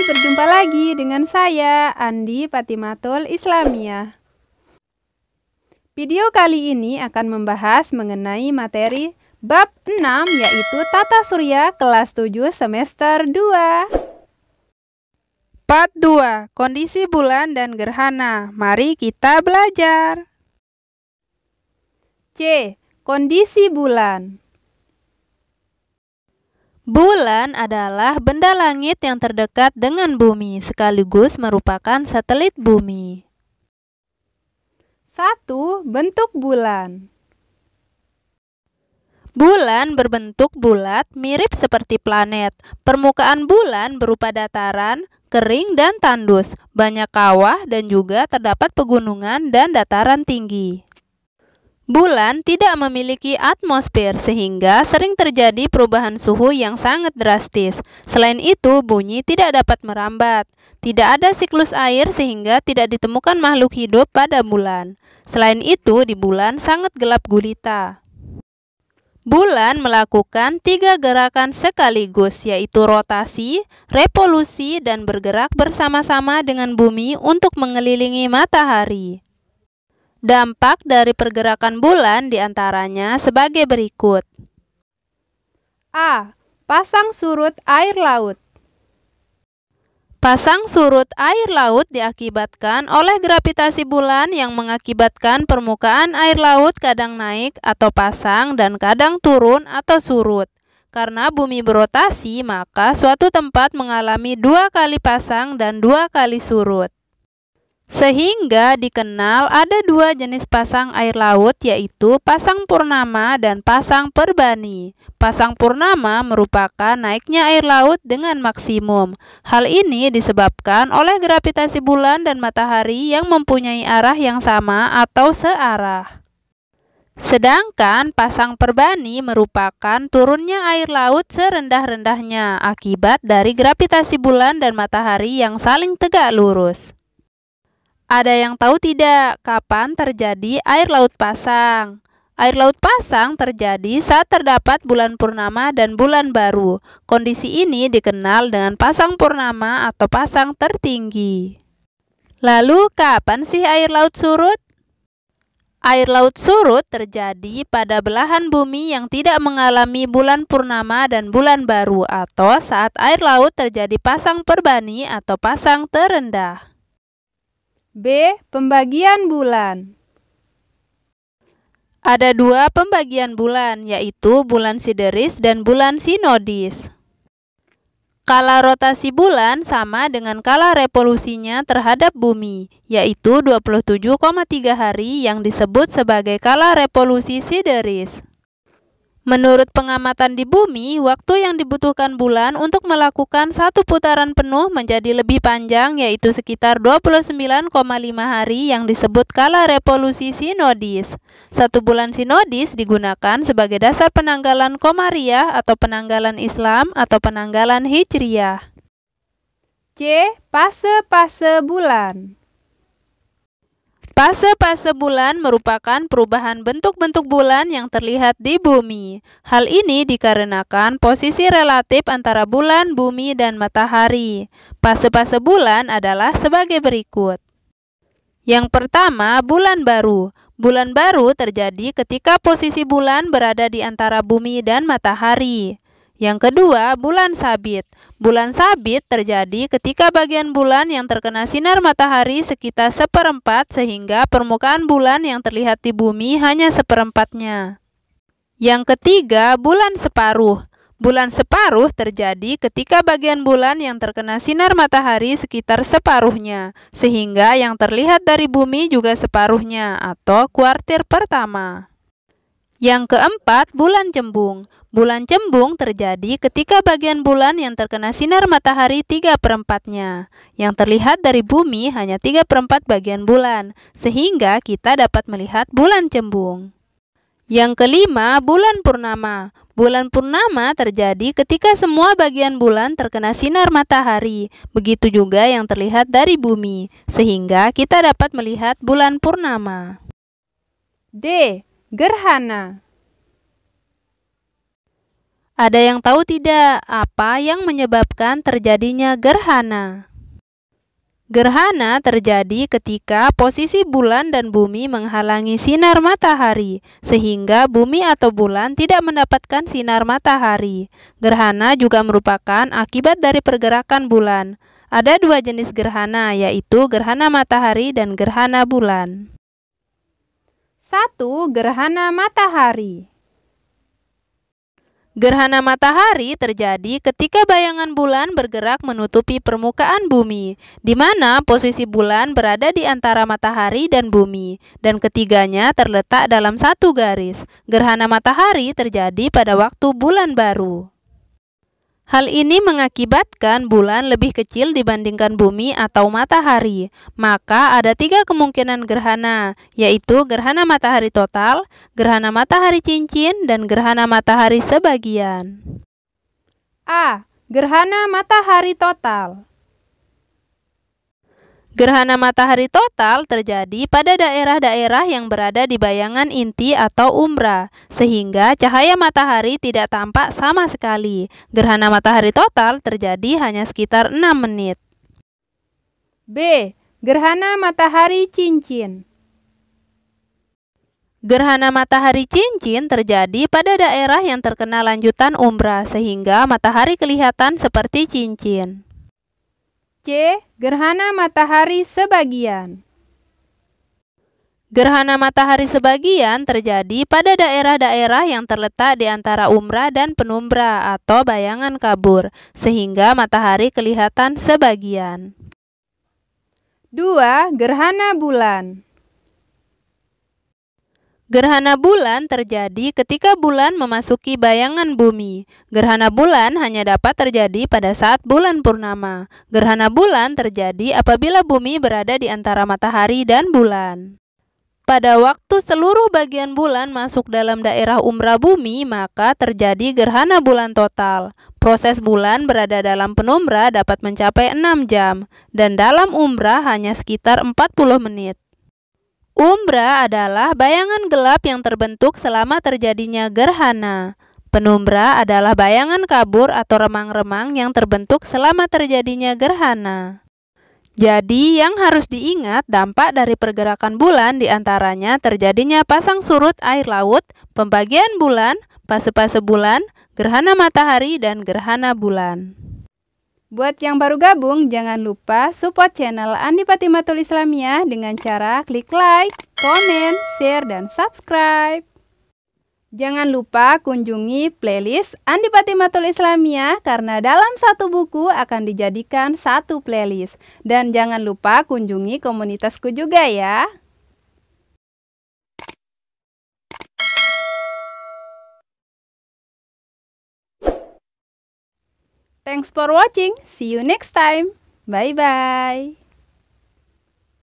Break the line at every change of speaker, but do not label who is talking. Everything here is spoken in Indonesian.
berjumpa lagi dengan saya, Andi Patimatul Islamiyah. Video kali ini akan membahas mengenai materi bab 6, yaitu Tata Surya kelas 7 semester 2. Part 2, kondisi bulan dan gerhana. Mari kita belajar. C. Kondisi bulan. Bulan adalah benda langit yang terdekat dengan bumi, sekaligus merupakan satelit bumi. 1. Bentuk bulan. Bulan berbentuk bulat, mirip seperti planet. Permukaan bulan berupa dataran, kering dan tandus, banyak kawah dan juga terdapat pegunungan dan dataran tinggi. Bulan tidak memiliki atmosfer sehingga sering terjadi perubahan suhu yang sangat drastis. Selain itu, bumi tidak dapat merambat. Tidak ada siklus air sehingga tidak ditemukan makhluk hidup pada bulan. Selain itu, di bulan sangat gelap gulita. Bulan melakukan 3 gerakan sekaligus, yaitu rotasi, revolusi, dan bergerak bersama-sama dengan bumi untuk mengelilingi matahari. Dampak dari pergerakan bulan diantaranya sebagai berikut. A. Pasang surut air laut. Pasang surut air laut diakibatkan oleh gravitasi bulan yang mengakibatkan permukaan air laut kadang naik atau pasang dan kadang turun atau surut. Karena bumi berotasi, maka suatu tempat mengalami 2 kali pasang dan 2 kali surut. Sehingga dikenal ada 2 jenis pasang air laut, yaitu pasang purnama dan pasang perbani. Pasang purnama merupakan naiknya air laut dengan maksimum. Hal ini disebabkan oleh gravitasi bulan dan matahari yang mempunyai arah yang sama atau searah. Sedangkan pasang perbani merupakan turunnya air laut serendah-rendahnya akibat dari gravitasi bulan dan matahari yang saling tegak lurus. Ada yang tahu tidak kapan terjadi air laut pasang? Air laut pasang terjadi saat terdapat bulan purnama dan bulan baru. Kondisi ini dikenal dengan pasang purnama atau pasang tertinggi. Lalu kapan sih air laut surut? Air laut surut terjadi pada belahan bumi yang tidak mengalami bulan purnama dan bulan baru, atau saat air laut terjadi pasang perbani atau pasang terendah. B. Pembagian bulan. Ada 2 pembagian bulan, yaitu bulan sideris dan bulan sinodis. Kala rotasi bulan sama dengan kala revolusinya terhadap bumi, yaitu 27,3 hari yang disebut sebagai kala revolusi sideris. Menurut pengamatan di bumi, waktu yang dibutuhkan bulan untuk melakukan 1 putaran penuh menjadi lebih panjang, yaitu sekitar 29,5 hari yang disebut kala revolusi sinodis. 1 bulan sinodis digunakan sebagai dasar penanggalan Komariah atau penanggalan Islam atau penanggalan Hijriyah. C. Fase-fase bulan. Fase-fase bulan merupakan perubahan bentuk-bentuk bulan yang terlihat di bumi. Hal ini dikarenakan posisi relatif antara bulan, bumi, dan matahari. Fase-fase bulan adalah sebagai berikut. Yang pertama, bulan baru. Bulan baru terjadi ketika posisi bulan berada di antara bumi dan matahari. Yang kedua, bulan sabit. Bulan sabit terjadi ketika bagian bulan yang terkena sinar matahari sekitar 1/4 sehingga permukaan bulan yang terlihat di bumi hanya 1/4-nya. Yang ketiga, bulan separuh. Bulan separuh terjadi ketika bagian bulan yang terkena sinar matahari sekitar separuhnya, sehingga yang terlihat dari bumi juga separuhnya atau kuartir pertama. Yang keempat, bulan cembung. Bulan cembung terjadi ketika bagian bulan yang terkena sinar matahari 3/4-nya. Yang terlihat dari bumi hanya 3/4 bagian bulan, sehingga kita dapat melihat bulan cembung. Yang kelima, bulan purnama. Bulan purnama terjadi ketika semua bagian bulan terkena sinar matahari, begitu juga yang terlihat dari bumi, sehingga kita dapat melihat bulan purnama. D. Gerhana. Ada yang tahu tidak apa yang menyebabkan terjadinya gerhana? Gerhana terjadi ketika posisi bulan dan bumi menghalangi sinar matahari, sehingga bumi atau bulan tidak mendapatkan sinar matahari. Gerhana juga merupakan akibat dari pergerakan bulan. Ada dua jenis gerhana, yaitu gerhana matahari dan gerhana bulan. 1. Gerhana matahari. Gerhana matahari terjadi ketika bayangan bulan bergerak menutupi permukaan bumi, di mana posisi bulan berada di antara matahari dan bumi, dan ketiganya terletak dalam satu garis. Gerhana matahari terjadi pada waktu bulan baru. Hal ini mengakibatkan bulan lebih kecil dibandingkan bumi atau matahari. Maka ada 3 kemungkinan gerhana, yaitu gerhana matahari total, gerhana matahari cincin, dan gerhana matahari sebagian. A. Gerhana matahari total. Gerhana matahari total terjadi pada daerah-daerah yang berada di bayangan inti atau umbra, sehingga cahaya matahari tidak tampak sama sekali. Gerhana matahari total terjadi hanya sekitar 6 menit. B. Gerhana matahari cincin. Gerhana matahari cincin terjadi pada daerah yang terkena lanjutan umbra, sehingga matahari kelihatan seperti cincin. C. Gerhana matahari sebagian. Gerhana matahari sebagian terjadi pada daerah-daerah yang terletak di antara umbra dan penumbra atau bayangan kabur, sehingga matahari kelihatan sebagian. 2. Gerhana bulan. Gerhana bulan terjadi ketika bulan memasuki bayangan bumi. Gerhana bulan hanya dapat terjadi pada saat bulan purnama. Gerhana bulan terjadi apabila bumi berada di antara matahari dan bulan. Pada waktu seluruh bagian bulan masuk dalam daerah umbra bumi, maka terjadi gerhana bulan total. Proses bulan berada dalam penumbra dapat mencapai 6 jam, dan dalam umbra hanya sekitar 40 menit. Umbra adalah bayangan gelap yang terbentuk selama terjadinya gerhana. Penumbra adalah bayangan kabur atau remang-remang yang terbentuk selama terjadinya gerhana. Jadi, yang harus diingat dampak dari pergerakan bulan diantaranya terjadinya pasang surut air laut, pembagian bulan, fase-fase bulan, gerhana matahari, dan gerhana bulan. Buat yang baru gabung, jangan lupa support channel Andi Patimatul Islamiyah dengan cara klik like, komen, share, dan subscribe. Jangan lupa kunjungi playlist Andi Patimatul Islamiyah karena dalam satu buku akan dijadikan satu playlist. Dan jangan lupa kunjungi komunitasku juga ya. Thanks for watching. See you next time. Bye-bye.